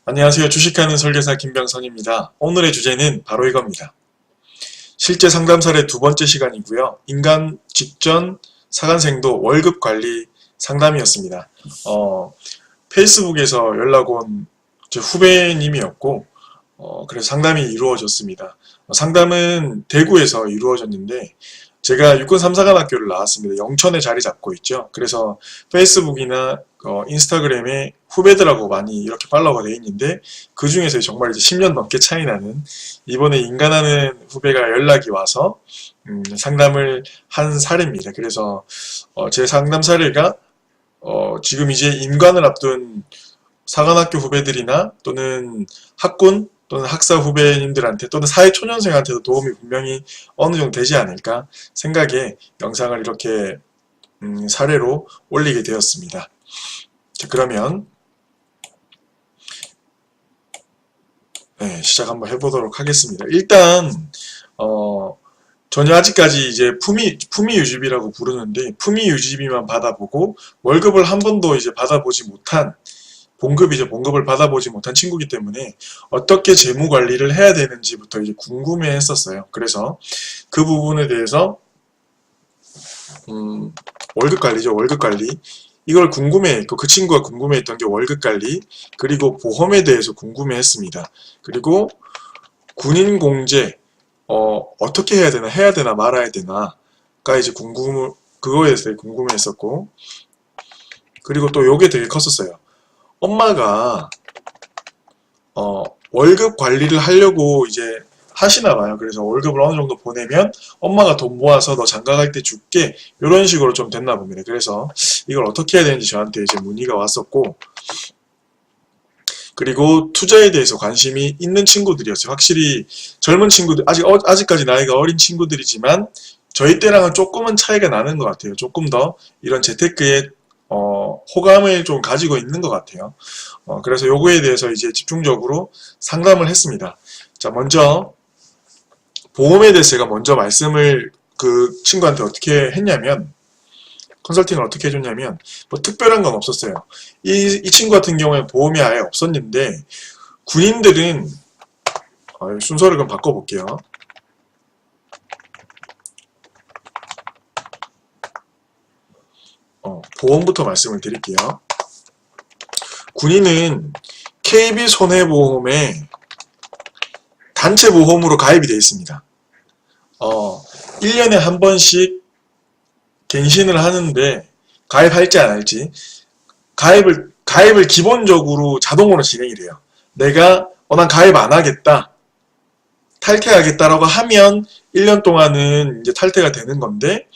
안녕하세요. 주식하는 설계사 김병선입니다. 오늘의 주제는 바로 이겁니다. 실제 상담 사례 두 번째 시간이고요. 인간 직전 사관생도 월급 관리 상담이었습니다. 페이스북에서 연락 온 제 후배님이었고, 그래서 상담이 이루어졌습니다. 상담은 대구에서 이루어졌는데, 제가 육군 3사관학교를 나왔습니다. 영천에 자리 잡고 있죠. 그래서 페이스북이나 인스타그램에 후배들하고 많이 이렇게 팔로워가 돼 있는데, 그 중에서 정말 이제 10년 넘게 차이 나는 이번에 인간하는 후배가 연락이 와서 상담을 한 사례입니다. 그래서 제 상담 사례가 지금 이제 임관을 앞둔 사관학교 후배들이나 또는 학군 또는 학사 후배님들한테 또는 사회초년생한테도 도움이 분명히 어느 정도 되지 않을까 생각에 영상을 이렇게 사례로 올리게 되었습니다. 자, 그러면 시작 한번 해보도록 하겠습니다. 일단 전혀 아직까지 이제 품위 유지비라고 부르는데, 품위 유지비만 받아보고 월급을 한 번도 이제 받아보지 못한 봉급을 받아보지 못한 친구이기 때문에 어떻게 재무 관리를 해야 되는지부터 이제 궁금해 했었어요. 그래서 그 부분에 대해서 월급 관리죠. 월급 관리. 이걸 궁금해했고, 그 친구가 궁금해했던 게 월급 관리, 그리고 보험에 대해서 궁금해했습니다. 그리고 군인 공제 어떻게 해야 되나 말아야 되나가 이제 그거에 대해서 되게 궁금해했었고, 그리고 또 요게 되게 컸었어요. 엄마가 월급 관리를 하려고 이제 하시나 봐요. 그래서 월급을 어느 정도 보내면 엄마가 돈 모아서 너 장가갈 때 줄게, 이런 식으로 좀 됐나 봅니다. 그래서 이걸 어떻게 해야 되는지 저한테 이제 문의가 왔었고, 그리고 투자에 대해서 관심이 있는 친구들이었어요. 확실히 젊은 친구들, 아직까지 나이가 어린 친구들이지만 저희 때랑은 조금은 차이가 나는 것 같아요. 조금 더 이런 재테크에 호감을 좀 가지고 있는 것 같아요. 그래서 요거에 대해서 이제 집중적으로 상담을 했습니다. 자, 먼저 보험에 대해서 제가 먼저 말씀을 그 친구한테 어떻게 했냐면, 컨설팅을 어떻게 해줬냐면, 뭐 특별한 건 없었어요. 이 친구 같은 경우에는 보험이 아예 없었는데, 군인들은 순서를 그럼 바꿔볼게요. 보험부터 말씀을 드릴게요. 군인은 KB손해보험에 단체 보험으로 가입이 되어 있습니다. 1년에 한 번씩 갱신을 하는데, 가입할지 안 할지, 가입을 기본적으로 자동으로 진행이 돼요. 내가 난 가입 안 하겠다, 탈퇴하겠다라고 하면 1년 동안은 이제 탈퇴가 되는 건데,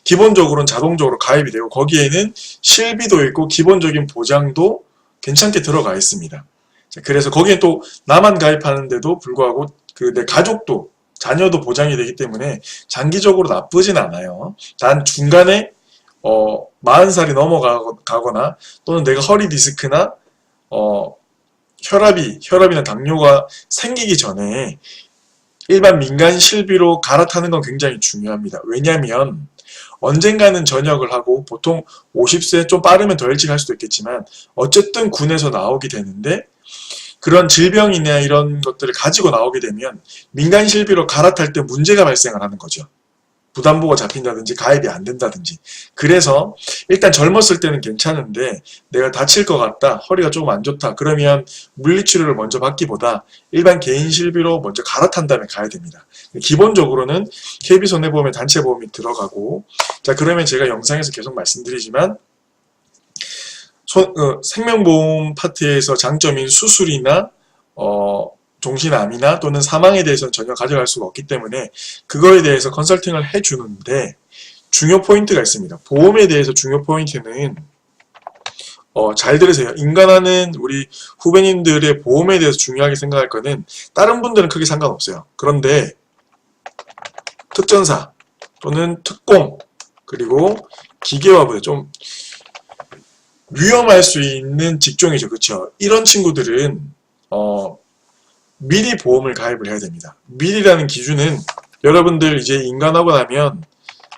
기본적으로는 자동적으로 가입이 되고, 거기에는 실비도 있고 기본적인 보장도 괜찮게 들어가 있습니다. 그래서 거기에 또 나만 가입하는데도 불구하고 내 가족도, 자녀도 보장이 되기 때문에 장기적으로 나쁘진 않아요. 단 중간에 40살이 넘어가거나 또는 내가 허리 디스크나 혈압이나 당뇨가 생기기 전에 일반 민간 실비로 갈아타는 건 굉장히 중요합니다. 왜냐하면 언젠가는 전역을 하고, 보통 50세 좀 빠르면 더 일찍 할 수도 있겠지만 어쨌든 군에서 나오게 되는데, 그런 질병이나 이런 것들을 가지고 나오게 되면 민간 실비로 갈아탈 때 문제가 발생을 하는 거죠. 부담보가 잡힌다든지 가입이 안 된다든지. 그래서 일단 젊었을 때는 괜찮은데 내가 다칠 것 같다, 허리가 조금 안 좋다, 그러면 물리치료를 먼저 받기보다 일반 개인 실비로 먼저 갈아탄 다음에 가야 됩니다. 기본적으로는 KB손해보험에 단체보험이 들어가고, 자, 그러면 제가 영상에서 계속 말씀드리지만 생명보험 파트에서 장점인 수술이나 종신암이나 또는 사망에 대해서는 전혀 가져갈 수가 없기 때문에 그거에 대해서 컨설팅을 해주는데, 중요 포인트가 있습니다. 보험에 대해서 중요 포인트는 잘 들으세요. 인간하는 우리 후배님들의 보험에 대해서 중요하게 생각할 거는, 다른 분들은 크게 상관없어요. 그런데 특전사 또는 특공, 그리고 기계와 부대, 좀 위험할 수 있는 직종이죠. 그렇죠? 이런 친구들은 미리 보험을 가입을 해야 됩니다. 미리라는 기준은, 여러분들 이제 인간하고 나면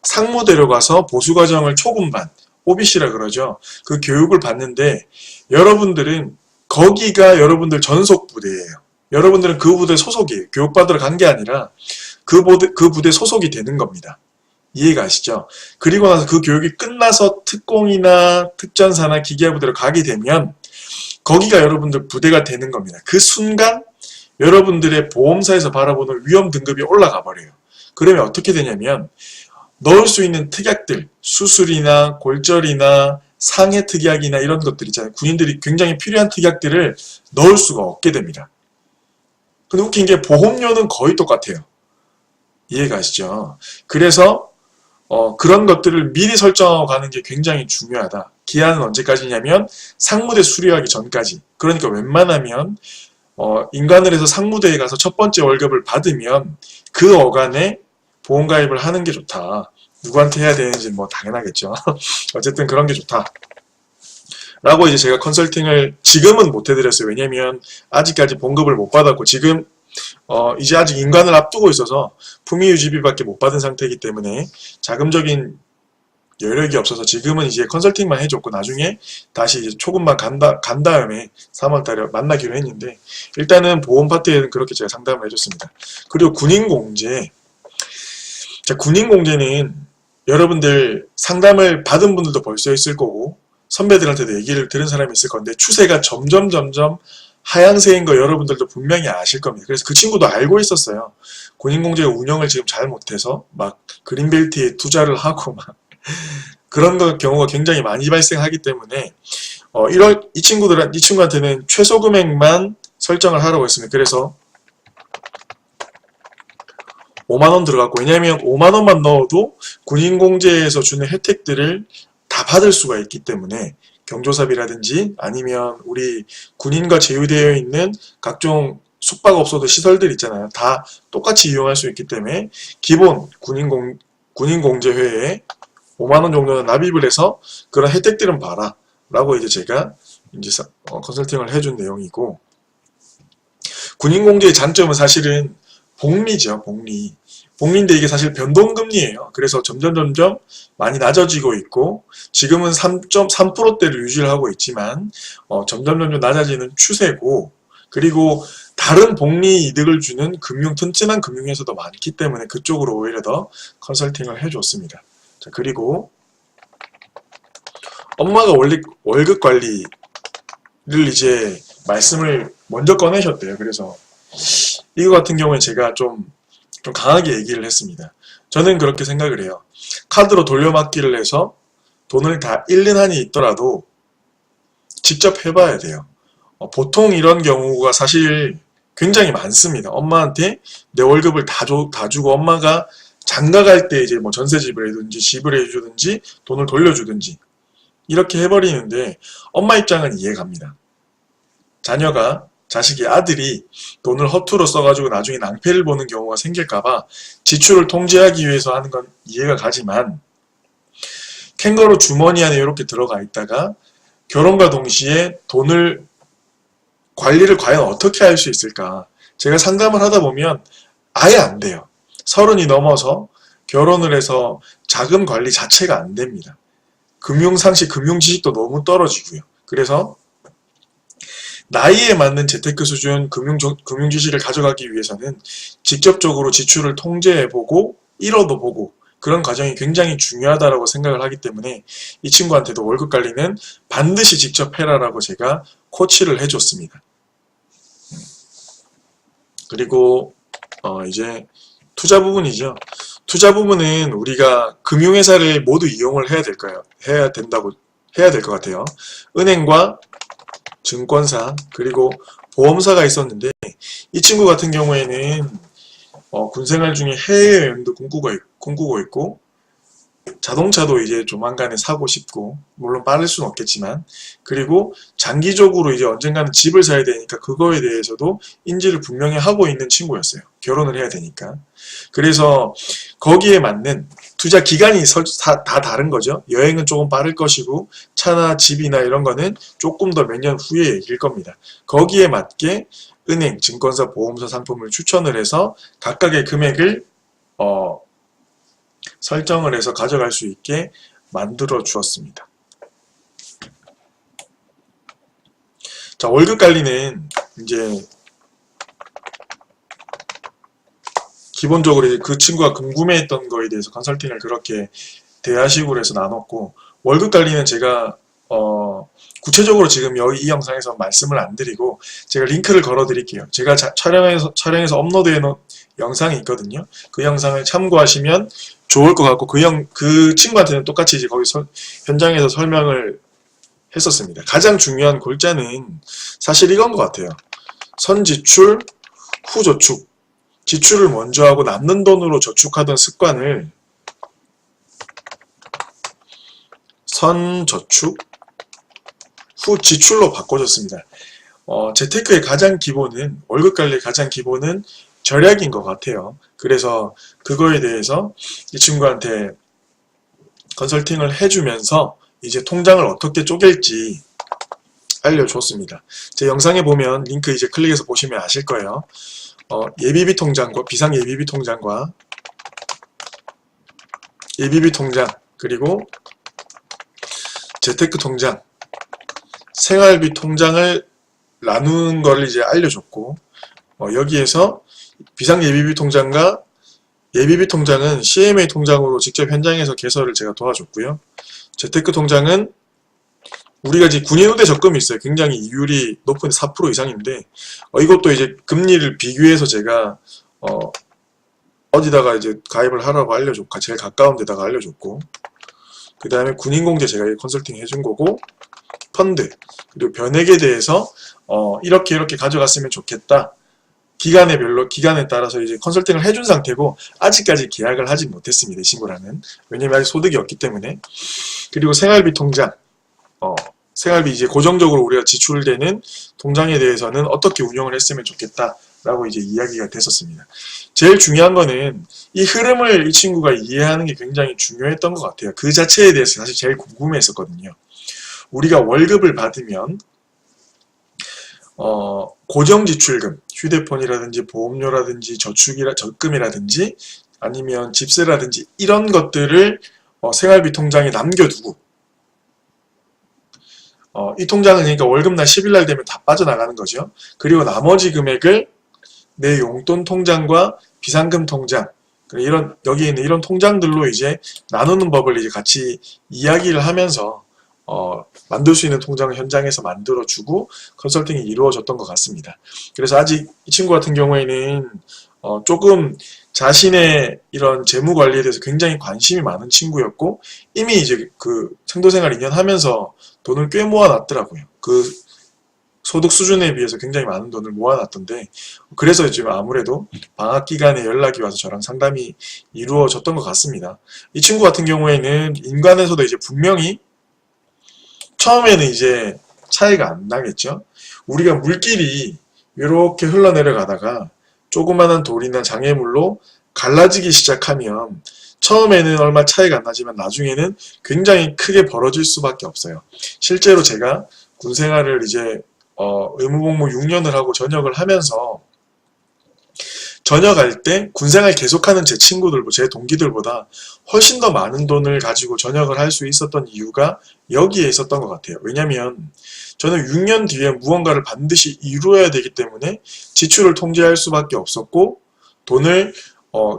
상무 데려가서 보수과정을 초급반, OBC라 그러죠. 그 교육을 받는데, 여러분들은 거기가 여러분들 전속 부대예요. 여러분들은 그 부대 소속이에요. 교육받으러 간 게 아니라 그 부대 소속이 되는 겁니다. 이해가 가시죠? 그리고 나서 그 교육이 끝나서 특공이나 특전사나 기계부대로 가게 되면 거기가 여러분들 부대가 되는 겁니다. 그 순간 여러분들의 보험사에서 바라보는 위험 등급이 올라가 버려요. 그러면 어떻게 되냐면 넣을 수 있는 특약들, 수술이나 골절이나 상해 특약이나 이런 것들 있잖아요. 군인들이 굉장히 필요한 특약들을 넣을 수가 없게 됩니다. 근데 웃긴 게 보험료는 거의 똑같아요. 이해가 가시죠? 그래서 그런 것들을 미리 설정하고 가는 게 굉장히 중요하다. 기한은 언제까지냐면 상무대 수료하기 전까지. 그러니까 웬만하면 인관을 해서 상무대에 가서 첫 번째 월급을 받으면 그 어간에 보험가입을 하는 게 좋다. 누구한테 해야 되는지 뭐 당연하겠죠. 어쨌든 그런 게 좋다. 라고 이제 제가 컨설팅을 지금은 못 해드렸어요. 왜냐면 아직까지 봉급을 못 받았고 지금 이제 아직 인관을 앞두고 있어서 품위유지비밖에 못 받은 상태이기 때문에 자금적인 여력이 없어서 지금은 이제 컨설팅만 해줬고 나중에 다시 이제 초급만 간 다음에 3월달에 만나기로 했는데 일단은 보험 파트에는 그렇게 제가 상담을 해줬습니다. 그리고 군인공제. 자, 군인공제는 여러분들 상담을 받은 분들도 벌써 있을 거고 선배들한테도 얘기를 들은 사람이 있을 건데 추세가 점점 하향세인 거 여러분들도 분명히 아실 겁니다. 그래서 그 친구도 알고 있었어요. 군인공제가 운영을 지금 잘 못해서 막 그린벨트에 투자를 하고 막 그런 경우가 굉장히 많이 발생하기 때문에 이 친구한테는 최소 금액만 설정을 하라고 했습니다. 그래서 5만원 들어갔고 왜냐하면 5만원만 넣어도 군인공제에서 주는 혜택들을 다 받을 수가 있기 때문에 경조사비라든지 아니면 우리 군인과 제휴되어 있는 각종 숙박업소들 시설들 있잖아요. 다 똑같이 이용할 수 있기 때문에 기본 군인공제회에 5만원 정도는 납입을 해서 그런 혜택들은 봐라 라고 이제 제가 이제 컨설팅을 해준 내용이고 군인공제의 장점은 사실은 복리죠. 복리인데 이게 사실 변동금리예요. 그래서 점점 많이 낮아지고 있고 지금은 3.3%대를 유지를 하고 있지만 점점 낮아지는 추세고 그리고 다른 복리 이득을 주는 튼튼한 금융회사도 많기 때문에 그쪽으로 오히려 더 컨설팅을 해줬습니다. 자, 그리고 엄마가 월급 관리를 이제 말씀을 먼저 꺼내셨대요. 그래서 이거 같은 경우에 제가 좀 강하게 얘기를 했습니다. 저는 그렇게 생각을 해요. 카드로 돌려막기를 해서 돈을 다 잃는 한이 있더라도 직접 해봐야 돼요. 보통 이런 경우가 사실 굉장히 많습니다. 엄마한테 내 월급을 다 주고 엄마가 장가 갈 때 이제 뭐 전세 지불해주든지 집을 해주든지 돈을 돌려주든지 이렇게 해버리는데 엄마 입장은 이해갑니다. 자식이 아들이 돈을 허투루 써가지고 나중에 낭패를 보는 경우가 생길까봐 지출을 통제하기 위해서 하는 건 이해가 가지만 캥거루 주머니 안에 이렇게 들어가 있다가 결혼과 동시에 돈을 관리를 과연 어떻게 할 수 있을까? 제가 상담을 하다 보면 아예 안 돼요. 30이 넘어서 결혼을 해서 자금 관리 자체가 안 됩니다. 금융상식, 금융지식도 너무 떨어지고요. 그래서 나이에 맞는 재테크 수준 금융지식을 가져가기 위해서는 직접적으로 지출을 통제해보고 잃어도 보고 그런 과정이 굉장히 중요하다고 생각을 하기 때문에 이 친구한테도 월급 관리는 반드시 직접 해라라고 제가 코치를 해줬습니다. 그리고 이제 투자 부분이죠. 투자 부분은 우리가 금융회사를 모두 이용을 해야 될 것 같아요. 은행과 증권사 그리고 보험사가 있었는데 이 친구 같은 경우에는 군생활 중에 해외여행도 꿈꾸고 있고 자동차도 이제 조만간에 사고 싶고 물론 빠를 수는 없겠지만 그리고 장기적으로 이제 언젠가는 집을 사야 되니까 그거에 대해서도 인지를 분명히 하고 있는 친구였어요. 결혼을 해야 되니까. 그래서 거기에 맞는 투자 기간이 다 다른 거죠. 여행은 조금 빠를 것이고 차나 집이나 이런 거는 조금 더 몇 년 후에 얘기일 겁니다. 거기에 맞게 은행, 증권사, 보험사 상품을 추천을 해서 각각의 금액을 설정을 해서 가져갈 수 있게 만들어 주었습니다. 자, 월급 관리는 이제 기본적으로 이제 그 친구가 궁금해했던 거에 대해서 컨설팅을 그렇게 대화식으로 해서 나눴고, 월급 관리는 제가 구체적으로 지금 이 영상에서 말씀을 안 드리고 제가 링크를 걸어 드릴게요. 제가 촬영해서 업로드해 놓은 영상이 있거든요. 그 영상을 참고하시면 좋을 것 같고, 그 친구한테는 똑같이 이제 거기 현장에서 설명을 했었습니다. 가장 중요한 골자는 사실 이건 것 같아요. 선지출, 후저축. 지출을 먼저 하고 남는 돈으로 저축하던 습관을 선저축, 후지출로 바꿔줬습니다. 재테크의 가장 기본은, 월급 관리의 가장 기본은 절약인 것 같아요. 그래서 그거에 대해서 이 친구한테 컨설팅을 해주면서 이제 통장을 어떻게 쪼갤지 알려줬습니다. 제 영상에 보면 링크 이제 클릭해서 보시면 아실 거예요. 예비비 통장과 비상 예비비 통장과 예비비 통장, 그리고 재테크 통장, 생활비 통장을 나누는 걸 이제 알려줬고, 여기에서 비상 예비비 통장과 예비비 통장은 CMA 통장으로 직접 현장에서 개설을 제가 도와줬고요. 재테크 통장은 우리가 이제 군인우대 적금이 있어요. 굉장히 이율이 높은 4% 이상인데, 이것도 이제 금리를 비교해서 제가 어디다가 이제 가입을 하라고 알려줬고, 제일 가까운 데다가 알려줬고, 그 다음에 군인공제 제가 컨설팅 해준 거고, 펀드, 그리고 변액에 대해서 이렇게 가져갔으면 좋겠다. 기간에 따라서 이제 컨설팅을 해준 상태고, 아직까지 계약을 하지 못했습니다. 이 친구랑은. 왜냐면 아직 소득이 없기 때문에. 그리고 생활비 통장, 생활비 이제 고정적으로 우리가 지출되는 통장에 대해서는 어떻게 운영을 했으면 좋겠다라고 이제 이야기가 됐었습니다. 제일 중요한 거는 이 흐름을 이 친구가 이해하는 게 굉장히 중요했던 것 같아요. 그 자체에 대해서 사실 제일 궁금했었거든요. 우리가 월급을 받으면 고정지출금, 휴대폰이라든지 보험료라든지 적금이라든지 아니면 집세라든지 이런 것들을 생활비 통장에 남겨두고, 이 통장은 그러니까 월급날 10일날 되면 다 빠져나가는 거죠. 그리고 나머지 금액을 내 용돈 통장과 비상금 통장, 여기에 있는 이런 통장들로 이제 나누는 법을 이제 같이 이야기를 하면서 만들 수 있는 통장을 현장에서 만들어주고 컨설팅이 이루어졌던 것 같습니다. 그래서 아직 이 친구 같은 경우에는 조금 자신의 이런 재무 관리에 대해서 굉장히 관심이 많은 친구였고, 이미 이제 그 생도생활 2년 하면서 돈을 꽤 모아놨더라고요. 그 소득 수준에 비해서 굉장히 많은 돈을 모아놨던데, 그래서 지금 아무래도 방학 기간에 연락이 와서 저랑 상담이 이루어졌던 것 같습니다. 이 친구 같은 경우에는 인간에서도 이제 분명히 처음에는 이제 차이가 안 나겠죠. 우리가 물길이 이렇게 흘러내려가다가 조그마한 돌이나 장애물로 갈라지기 시작하면 처음에는 얼마 차이가 안 나지만 나중에는 굉장히 크게 벌어질 수밖에 없어요. 실제로 제가 군 생활을 이제 의무복무 6년을 하고 전역을 하면서 전역할 때 군생활 계속하는 제 친구들, 제 동기들보다 훨씬 더 많은 돈을 가지고 전역을 할 수 있었던 이유가 여기에 있었던 것 같아요. 왜냐면 저는 6년 뒤에 무언가를 반드시 이루어야 되기 때문에 지출을 통제할 수밖에 없었고, 돈을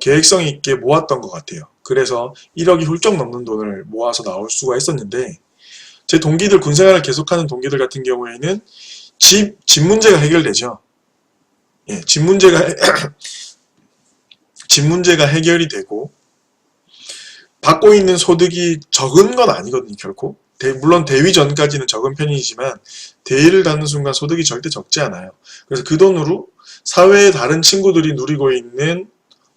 계획성 있게 모았던 것 같아요. 그래서 1억이 훌쩍 넘는 돈을 모아서 나올 수가 있었는데, 제 동기들, 군생활을 계속하는 동기들 같은 경우에는 집 문제가 해결되죠. 예, 집 문제가 해결이 되고, 받고 있는 소득이 적은 건 아니거든요, 결코. 물론 대위 전까지는 적은 편이지만 대위를 닫는 순간 소득이 절대 적지 않아요. 그래서 그 돈으로 사회의 다른 친구들이 누리고 있는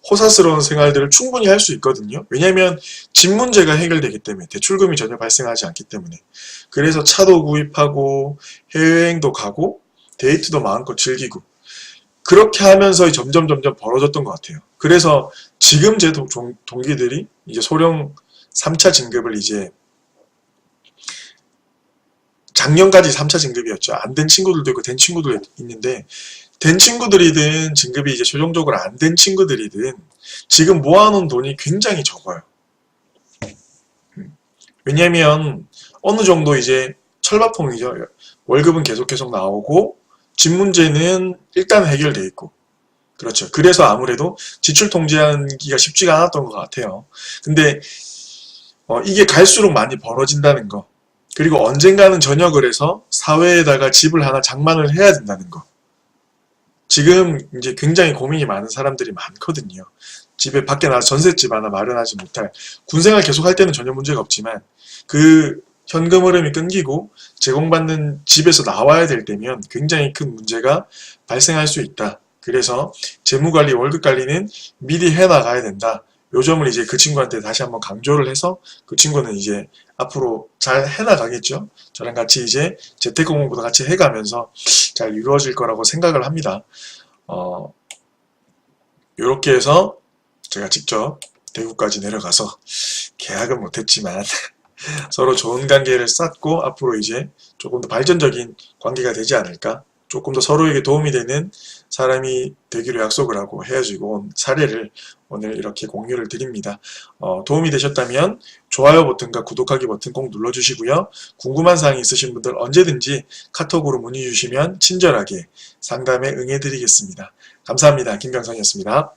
호사스러운 생활들을 충분히 할 수 있거든요. 왜냐하면 집 문제가 해결되기 때문에, 대출금이 전혀 발생하지 않기 때문에. 그래서 차도 구입하고 해외여행도 가고 데이트도 마음껏 즐기고, 그렇게 하면서 점점 벌어졌던 것 같아요. 그래서 지금 제 동기들이 이제 소령 3차 진급을 이제, 작년까지 3차 진급이었죠. 안 된 친구들도 있고 된 친구들도 있는데, 된 친구들이든 진급이 이제 최종적으로 안 된 친구들이든 지금 모아놓은 돈이 굉장히 적어요. 왜냐면 어느 정도 이제 철밥통이죠. 월급은 계속 나오고 집 문제는 일단 해결돼 있고 그렇죠. 그래서 아무래도 지출 통제하기가 쉽지가 않았던 것 같아요. 근데 이게 갈수록 많이 벌어진다는 거, 그리고 언젠가는 전역을 해서 사회에다가 집을 하나 장만을 해야 된다는 거. 지금 이제 굉장히 고민이 많은 사람들이 많거든요. 집에 밖에 나가서 전셋집 하나 마련하지 못할, 군생활 계속 할 때는 전혀 문제가 없지만 그 현금 흐름이 끊기고 제공받는 집에서 나와야 될 때면 굉장히 큰 문제가 발생할 수 있다. 그래서 재무관리, 월급관리는 미리 해나가야 된다. 요 점을 이제 그 친구한테 다시 한번 강조를 해서 그 친구는 이제 앞으로 잘 해나가겠죠. 저랑 같이 이제 재테크 공부도 같이 해가면서 잘 이루어질 거라고 생각을 합니다. 요렇게 해서 제가 직접 대구까지 내려가서 계약은 못했지만 서로 좋은 관계를 쌓고 앞으로 이제 조금 더 발전적인 관계가 되지 않을까, 조금 더 서로에게 도움이 되는 사람이 되기로 약속을 하고 헤어지고 온 사례를 오늘 이렇게 공유를 드립니다. 도움이 되셨다면 좋아요 버튼과 구독하기 버튼 꼭 눌러주시고요. 궁금한 사항이 있으신 분들 언제든지 카톡으로 문의 주시면 친절하게 상담에 응해드리겠습니다. 감사합니다. 김병선이었습니다.